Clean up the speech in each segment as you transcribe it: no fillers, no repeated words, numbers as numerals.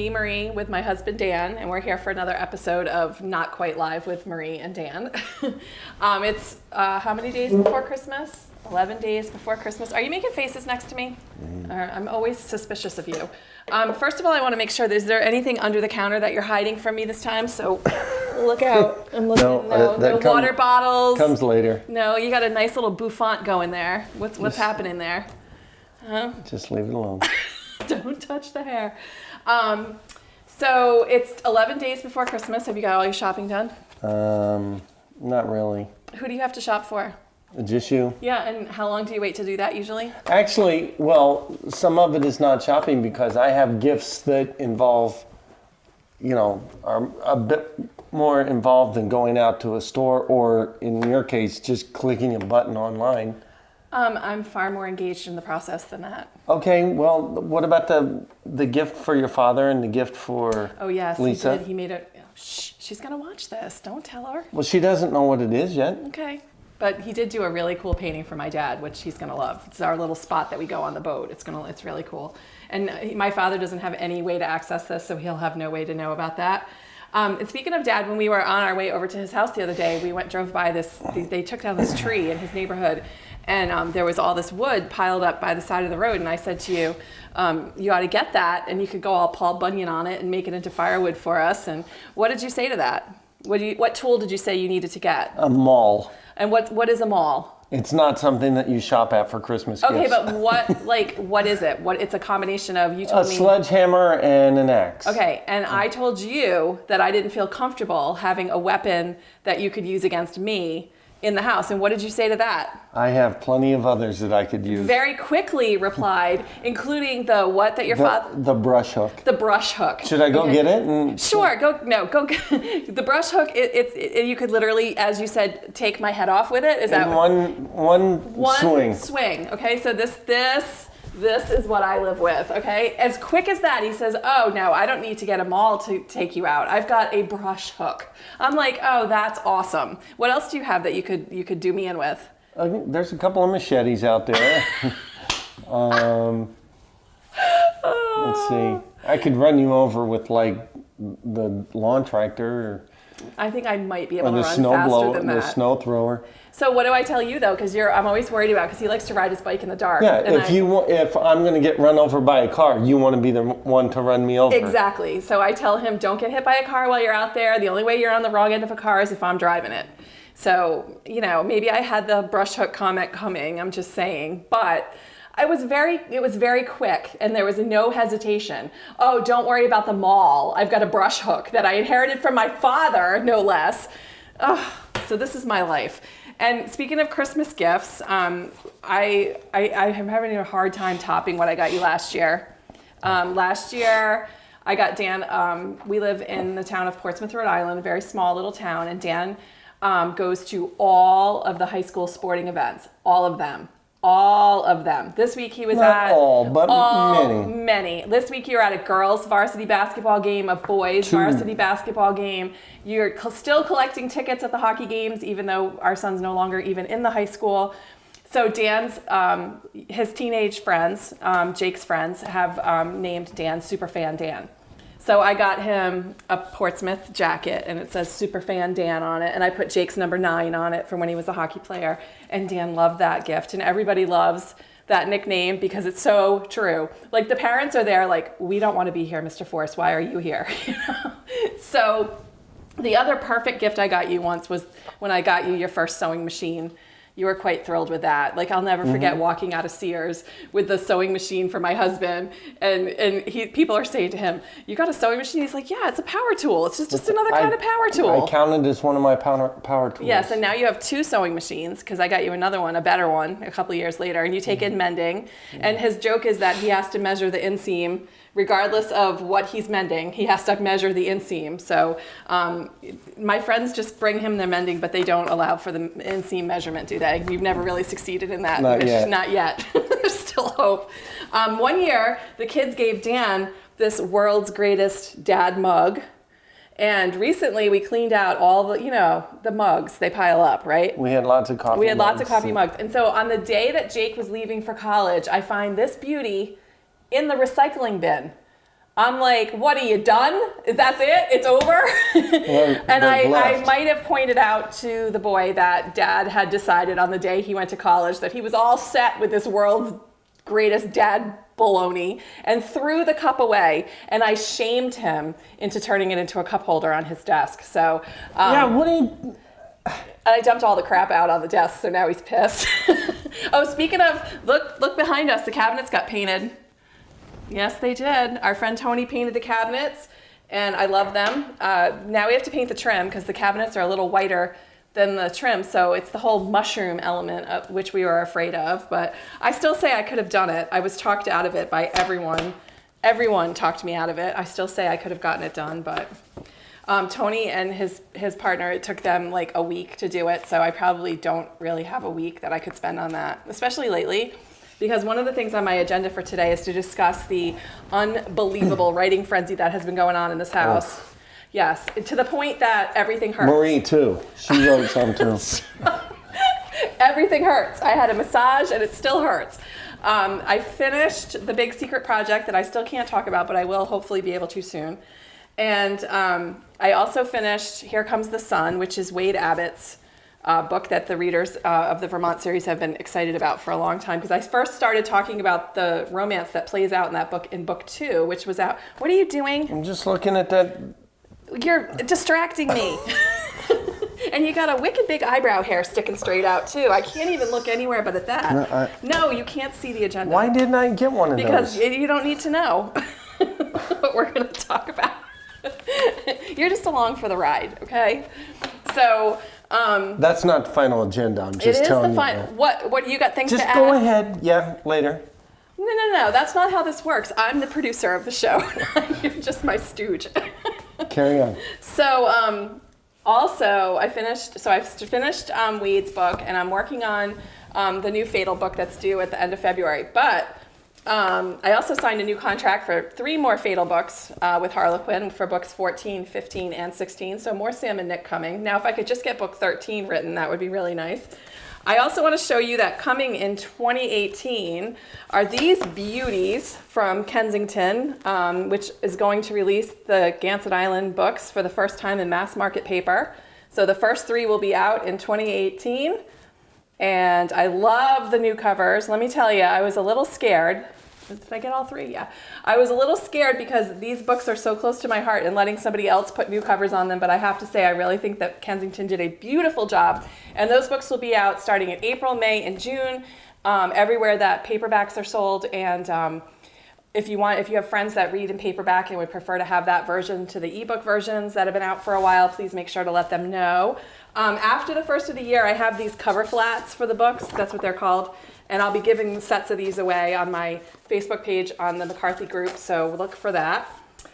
me, Marie, with my husband, Dan, and we're here for another episode of Not Quite Live with Marie and Dan. It's how many days before Christmas? 11 days before Christmas. Are you making faces next to me? I'm always suspicious of you. First of all, I want to make sure, is there anything under the counter that you're hiding from me this time? So look out. I'm looking. No water bottles. Comes later. No, you got a nice little bouffant going there. What's happening there? Huh? Just leave it alone. Don't touch the hair. So it's 11 days before Christmas. Have you got all your shopping done? Not really. Who do you have to shop for? Just you. Yeah, and how long do you wait to do that usually? Actually, well, some of it is not shopping because I have gifts that involve, are a bit more involved than going out to a store or, in your case, just clicking a button online. I'm far more engaged in the process than that. Okay, well, what about the gift for your father and the gift for Oh, yes, Lisa? he did. He made it. Shh, she's going to watch this. Don't tell her. Well, she doesn't know what it is yet. Okay. But he did do a really cool painting for my dad, which he's going to love. It's our little spot that we go on the boat. It's really cool. And my father doesn't have any way to access this, so he'll have no way to know about that. And speaking of Dad, when we were on our way over to his house the other day, we drove by they took down this tree in his neighborhood, and there was all this wood piled up by the side of the road. And I said to you, you ought to get that, and you could go all Paul Bunyan on it and make it into firewood for us. And what did you say to that? What tool did you say you needed to get? A maul. And what is a maul? It's not something that you shop at for Christmas Okay, gifts. but what is it? It's a combination of, you told me. A sledgehammer and an axe. Okay, and I told you that I didn't feel comfortable having a weapon that you could use against me in the house. And what did you say to that? I have plenty of others that I could use. Very quickly replied, including the brush hook. The brush hook. Should I go get it? Sure, go. The brush hook. You could literally, as you said, take my head off with it. Is that one swing? Okay, so this is what I live with. Okay, as quick as that, he says, "Oh no, I don't need to get a maul to take you out. I've got a brush hook." I'm like, "Oh, that's awesome. What else do you have that you could do me in with?" There's a couple of machetes out there. Let's see. I could run you over with like the lawn tractor, I think I might be able to the run snow faster than that. the snow thrower. So what do I tell you though? Because I'm always worried about, because he likes to ride his bike in the dark. Yeah, if I'm going to get run over by a car, you want to be the one to run me over. Exactly. So I tell him, don't get hit by a car while you're out there. The only way you're on the wrong end of a car is if I'm driving it. So, maybe I had the brush hook comment coming, I'm just saying, but it was very quick, and there was no hesitation. Oh, don't worry about the maul. I've got a brush hook that I inherited from my father, no less. Oh, so this is my life. And speaking of Christmas gifts, I am having a hard time topping what I got you last year. Last year, I got Dan, we live in the town of Portsmouth, Rhode Island, a very small little town, and Dan goes to all of the high school sporting events, all of them. This week he was Not all, but many. This week you're at a girls' varsity basketball game, a boys' varsity basketball game. You're still collecting tickets at the hockey games, even though our son's no longer even in the high school. So Dan's, his teenage friends, Jake's friends, have named Dan Superfan Dan. So I got him a Portsmouth jacket, and it says Superfan Dan on it, and I put Jake's number 9 on it from when he was a hockey player, and Dan loved that gift, and everybody loves that nickname because it's so true. Like, the parents are there like, we don't want to be here, Mr. Force, why are you here? So the other perfect gift I got you once was when I got you your first sewing machine. You were quite thrilled with that. Like, I'll never forget walking out of Sears with the sewing machine for my husband, and people are saying to him, "You got a sewing machine?" He's like, "Yeah, it's a power tool. It's just another kind of power tool." I counted as one of my power tools. Yes, and now you have 2 sewing machines, because I got you another one, a better one, a couple of years later, and you take in mending. And his joke is that he has to measure the inseam. Regardless of what he's mending, he has to measure the inseam. So my friends just bring him their mending, but they don't allow for the inseam measurement, do they? We've never really succeeded in that. Not yet. There's still hope. One year, the kids gave Dan this world's greatest dad mug. And recently we cleaned out all the mugs. They pile up, right? We had lots of coffee mugs. Lots of coffee mugs. And so on the day that Jake was leaving for college, I find this beauty in the recycling bin. I'm like, what, are you done? That's it? It's over? And I might have pointed out to the boy that Dad had decided on the day he went to college that he was all set with this world's greatest dad baloney and threw the cup away. And I shamed him into turning it into a cup holder on his desk. So yeah, what do you... I dumped all the crap out on the desk, so now he's pissed. Oh, speaking of, look behind us. The cabinets got painted. Yes, they did. Our friend Tony painted the cabinets, and I love them. Now we have to paint the trim because the cabinets are a little whiter than the trim, so it's the whole mushroom element of which we were afraid of. But I still say I could have done it. I was talked out of it by everyone. Everyone talked me out of it. I still say I could have gotten it done, but Tony and his partner, it took them like a week to do it, so I probably don't really have a week that I could spend on that, especially lately. Because one of the things on my agenda for today is to discuss the unbelievable writing frenzy that has been going on in this house. Oh. Yes, to the point that everything hurts. Marie, too. She wrote some, too. Everything hurts. I had a massage, and it still hurts. I finished the big secret project that I still can't talk about, but I will hopefully be able to soon. And I also finished Here Comes the Sun, which is Wade Abbott's book that the readers of the Vermont series have been excited about for a long time, because I first started talking about the romance that plays out in that book in book 2, which was out. What are you doing? I'm just looking at that. You're distracting me. And you got a wicked big eyebrow hair sticking straight out too. I can't even look anywhere but at that. No, you can't see the agenda. Why didn't I get one of those? Because you don't need to know what we're going to talk about. You're just along for the ride, okay? So that's not the final agenda. I'm just telling you. What do you got things just to add? Just go ahead. Yeah, later. No. That's not how this works. I'm the producer of the show. You're just my stooge. Carry on. So also I've finished Wade's book, and I'm working on the new Fatal book that's due at the end of February. But I also signed a new contract for 3 more Fatal books with Harlequin for books 14, 15, and 16. So more Sam and Nick coming. Now, if I could just get book 13 written, that would be really nice. I also want to show you that coming in 2018 are these beauties from Kensington, which is going to release the Gansett Island books for the first time in mass market paper. So the first 3 will be out in 2018. And I love the new covers. Let me tell you, I was a little scared. Did I get all 3? Yeah. I was a little scared because these books are so close to my heart and letting somebody else put new covers on them. But I have to say, I really think that Kensington did a beautiful job. And those books will be out starting in April, May, and June, everywhere that paperbacks are sold. And if you have friends that read in paperback and would prefer to have that version to the ebook versions that have been out for a while, please make sure to let them know. After the first of the year, I have these cover flats for the books. That's what they're called. And I'll be giving sets of these away on my Facebook page on the McCarthy group, so look for that.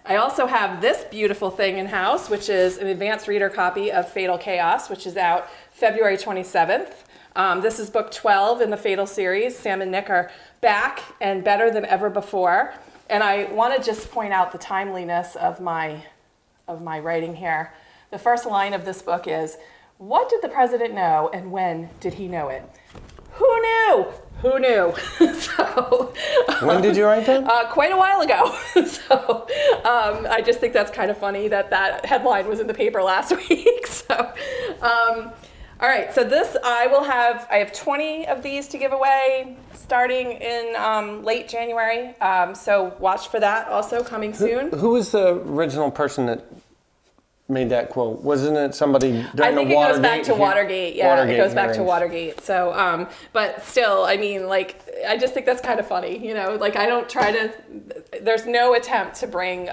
I also have this beautiful thing in-house, which is an advanced reader copy of Fatal Chaos, which is out February 27th. This is book 12 in the Fatal series. Sam and Nick are back and better than ever before. And I want to just point out the timeliness of my writing here. The first line of this book is, "What did the president know, and when did he know it?" Who knew? Who knew? So, when did you write that? Quite a while ago. So I just think that's kind of funny that headline was in the paper last week. So, all right. So I have 20 of these to give away starting in late January. So watch for that also coming soon. Who was the original person that made that quote? Wasn't it somebody during the Watergate? I think it goes back to Watergate. Yeah, it goes back to Watergate. So, but still, I mean, like, I just think that's kind of funny, you know? Like, I don't try to, there's no attempt to bring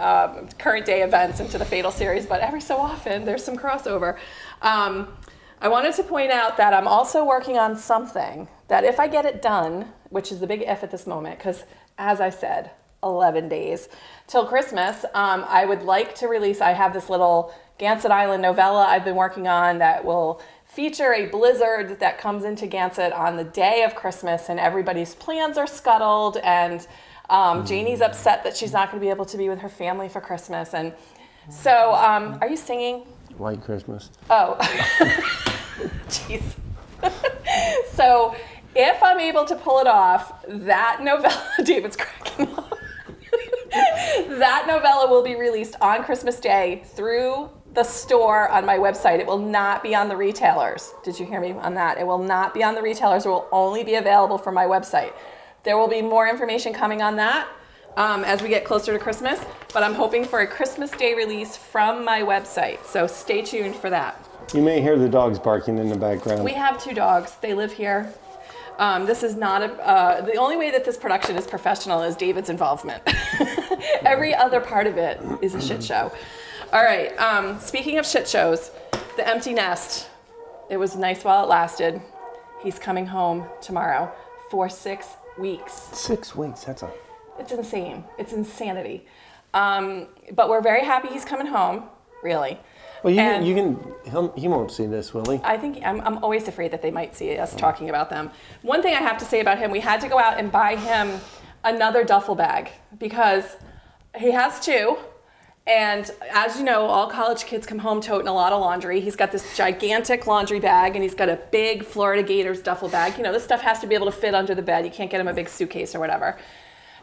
current day events into the Fatal series, but every so often there's some crossover. I wanted to point out that I'm also working on something that if I get it done, which is the big if at this moment, because as I said, 11 days till Christmas, I would like to release, I have this little Gansett Island novella I've been working on that will feature a blizzard that comes into Gansett on the day of Christmas, and everybody's plans are scuttled, and Janie's upset that she's not going to be able to be with her family for Christmas. And so, are you singing? White Christmas. Oh, jeez. So, if I'm able to pull it off, that novella, David's cracking up. That novella will be released on Christmas Day through the store on my website. It will not be on the retailers. Did you hear me on that? It will not be on the retailers. It will only be available from my website. There will be more information coming on that as we get closer to Christmas, but I'm hoping for a Christmas Day release from my website. So stay tuned for that. You may hear the dogs barking in the background. We have 2 dogs. They live here. This is not the only way that this production is professional is David's involvement. Every other part of it is a shit show. All right, speaking of shit shows, The Empty Nest. It was nice while it lasted. He's coming home tomorrow for 6 weeks. 6 weeks, It's insane. It's insanity. But we're very happy he's coming home, really. Well, And- he won't see this, will he? I think I'm always afraid that they might see us talking about them. One thing I have to say about him, we had to go out and buy him another duffel bag because he has 2. And as you know, all college kids come home toting a lot of laundry. He's got this gigantic laundry bag and he's got a big Florida Gators duffel bag. You know, this stuff has to be able to fit under the bed. You can't get him a big suitcase or whatever.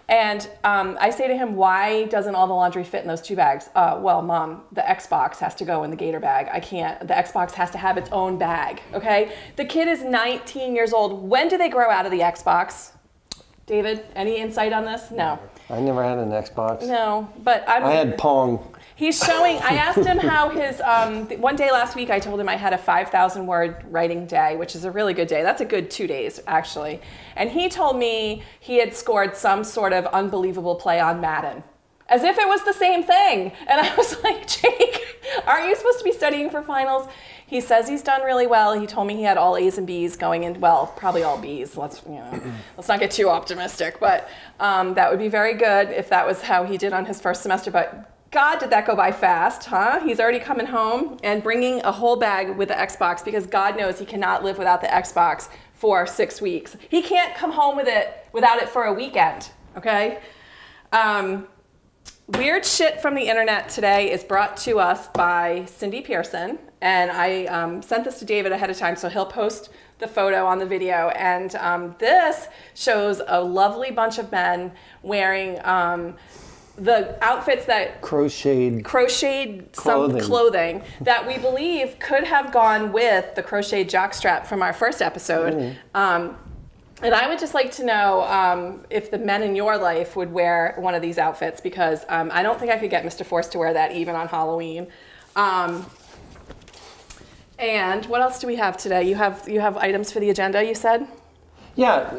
And I say to him, why doesn't all the laundry fit in those 2 bags? Well, Mom, the Xbox has to go in the Gator bag. I can't. The Xbox has to have its own bag, okay? The kid is 19 years old. When do they grow out of the Xbox? David, any insight on this? No. I never had an Xbox. No, but I had Pong. He's showing, I asked him how his, one day last week I told him I had a 5,000 word writing day, which is a really good day. That's a good 2 days, actually. And he told me he had scored some sort of unbelievable play on Madden, as if it was the same thing. And I was like, Jake, aren't you supposed to be studying for finals? He says he's done really well. He told me he had all A's and B's going in, well, probably all B's. Let's not get too optimistic, but that would be very good if that was how he did on his first semester. But God, did that go by fast, huh? He's already coming home and bringing a whole bag with the Xbox because God knows he cannot live without the Xbox for 6 weeks. He can't come home with it without it for a weekend, okay? Weird shit from the internet today is brought to us by Cindy Pearson, and I sent this to David ahead of time, so he'll post the photo on the video. And this shows a lovely bunch of men wearing the outfits that crocheted some clothing that we believe could have gone with the crocheted jockstrap from our first episode. And I would just like to know if the men in your life would wear one of these outfits, because I don't think I could get Mr. Force to wear that even on Halloween. And what else do we have today? You have items for the agenda, you said? Yeah,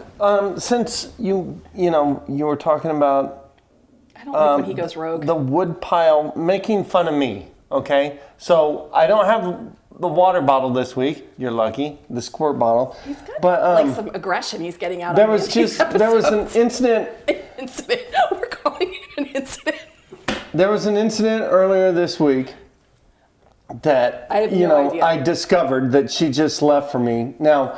since you were talking about I don't like when he goes rogue. the wood pile making fun of me, okay? So I don't have the water bottle this week. You're lucky, the squirt bottle. He's got but like some aggression he's getting out there of was an incident. Incident. We're calling it an incident. There was an incident earlier this week that I have no idea. I discovered that she just left for me. Now,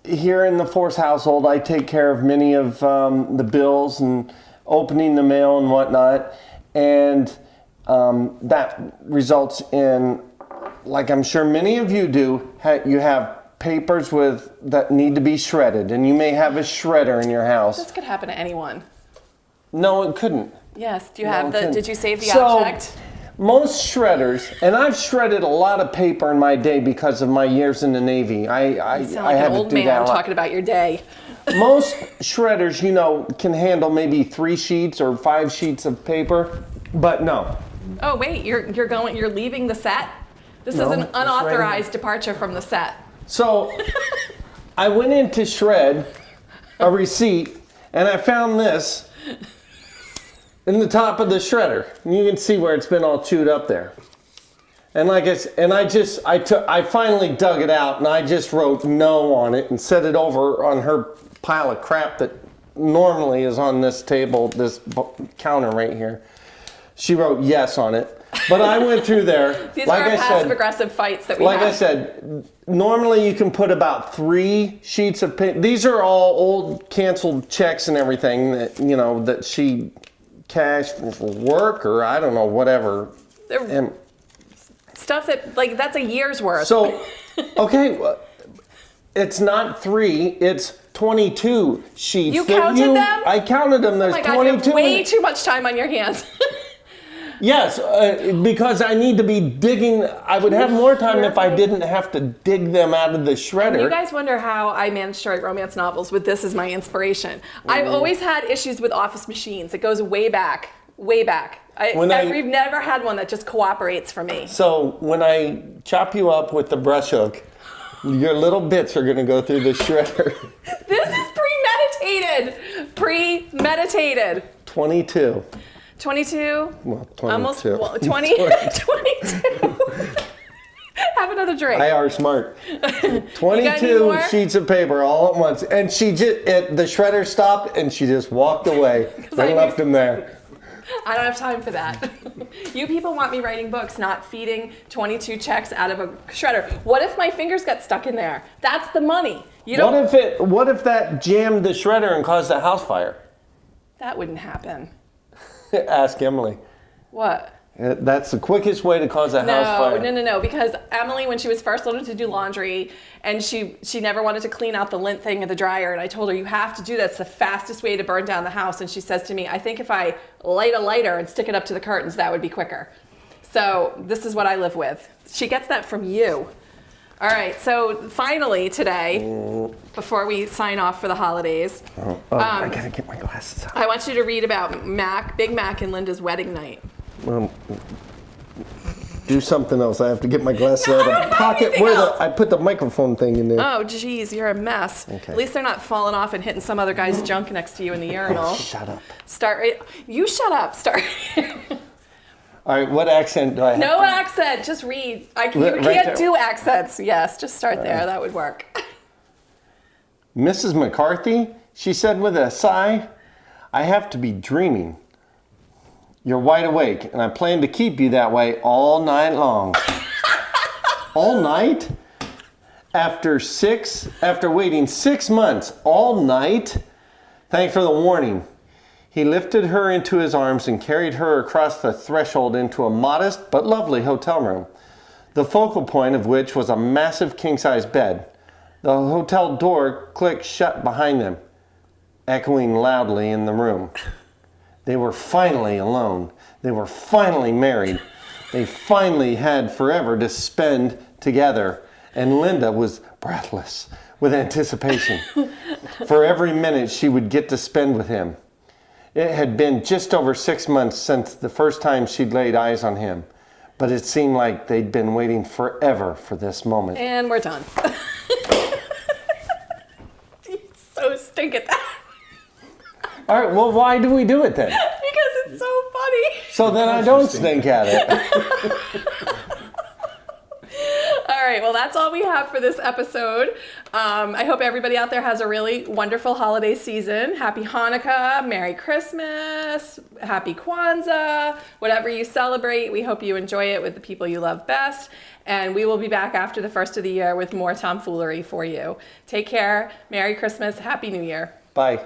here in the Force household, I take care of many of the bills and opening the mail and whatnot, and that results in, like I'm sure many of you do, you have papers that need to be shredded, and you may have a shredder in your house. This could happen to anyone. No, it couldn't. Yes. Do you No, have it couldn't. did you save the So, object? Most shredders, and I've shredded a lot of paper in my day because of my years in the Navy. I You sound like had an old to do man that a lot. talking about your day. Most shredders, can handle maybe 3 sheets or 5 sheets of paper, but no. Oh wait, you're leaving the set? This No, is an it's right unauthorized departure from the set. So I went in to shred a receipt, and I found this in the top of the shredder. And you can see where it's been all chewed up there. And I finally dug it out, and I just wrote no on it and set it over on her pile of crap that normally is on this table, this counter right here. She wrote yes on it. But I went through there. These are our passive-aggressive fights that we Like have. I said, normally you can put about 3 sheets of paper. These are all old canceled checks and everything that, that she cashed for work or I don't know, whatever. And Stuff that's a year's worth. so, okay, it's not 3, it's 22 sheets. You that counted them? I counted them. There's Oh my God, you 22. have way too much time on your hands. Yes, because I need to be digging. I would have more time if I didn't have to dig them out of the shredder. You guys wonder how I managed to write romance novels with this as my inspiration. I've always had issues with office machines. It goes way back, way back. We've never had one that just cooperates for me. So when I chop you up with the brush hook, your little bits are going to go through the shredder. This is premeditated. Premeditated. 22. 22? Well, 22. Almost 20. 22. Have another drink. I are smart. any 22 more? sheets of paper all at once. And she just, the shredder stopped and she just walked away. They left them there. I don't have time for that. You people want me writing books, not feeding 22 checks out of a shredder. What if my fingers got stuck in there? That's the money. You don't. What if that jammed the shredder and caused a house fire? That wouldn't happen. Ask Emily. What? That's the quickest way to cause a house fire. No. Because Emily, when she was first learning to do laundry, and she never wanted to clean out the lint thing in the dryer, and I told her, you have to do that. It's the fastest way to burn down the house. And she says to me, I think if I light a lighter and stick it up to the curtains, that would be quicker. So this is what I live with. She gets that from you. All right, so finally today, before we sign off for the holidays, I gotta get my glasses out. I want you to read about Big Mac and Linda's wedding night. Do something else. I have to get my glasses out of the pocket where I put the microphone thing in there. Oh, geez, you're a mess. Okay. At least they're not falling off and hitting some other guy's junk next to you in the urinal. Shut up. You shut up. Start. All right, what accent do I have? No accent. Just read. You Right can't there. do accents. Yes, just start there. That would work. Mrs. McCarthy, she said with a sigh, I have to be dreaming. You're wide awake, and I plan to keep you that way all night long. All night? After waiting 6 months, all night? Thanks for the warning. He lifted her into his arms and carried her across the threshold into a modest but lovely hotel room, the focal point of which was a massive king-size bed. The hotel door clicked shut behind them, echoing loudly in the room. They were finally alone. They were finally married. They finally had forever to spend together. And Linda was breathless with anticipation for every minute she would get to spend with him. It had been just over 6 months since the first time she'd laid eyes on him, but it seemed like they'd been waiting forever for this moment. And we're done. You so stink at that. All right, well, why do we do it then? Because it's so funny. So then I don't stink at it. All right, well, that's all we have for this episode. I hope everybody out there has a really wonderful holiday season. Happy Hanukkah, Merry Christmas, Happy Kwanzaa, whatever you celebrate. We hope you enjoy it with the people you love best. And we will be back after the first of the year with more tomfoolery for you. Take care. Merry Christmas. Happy New Year. Bye.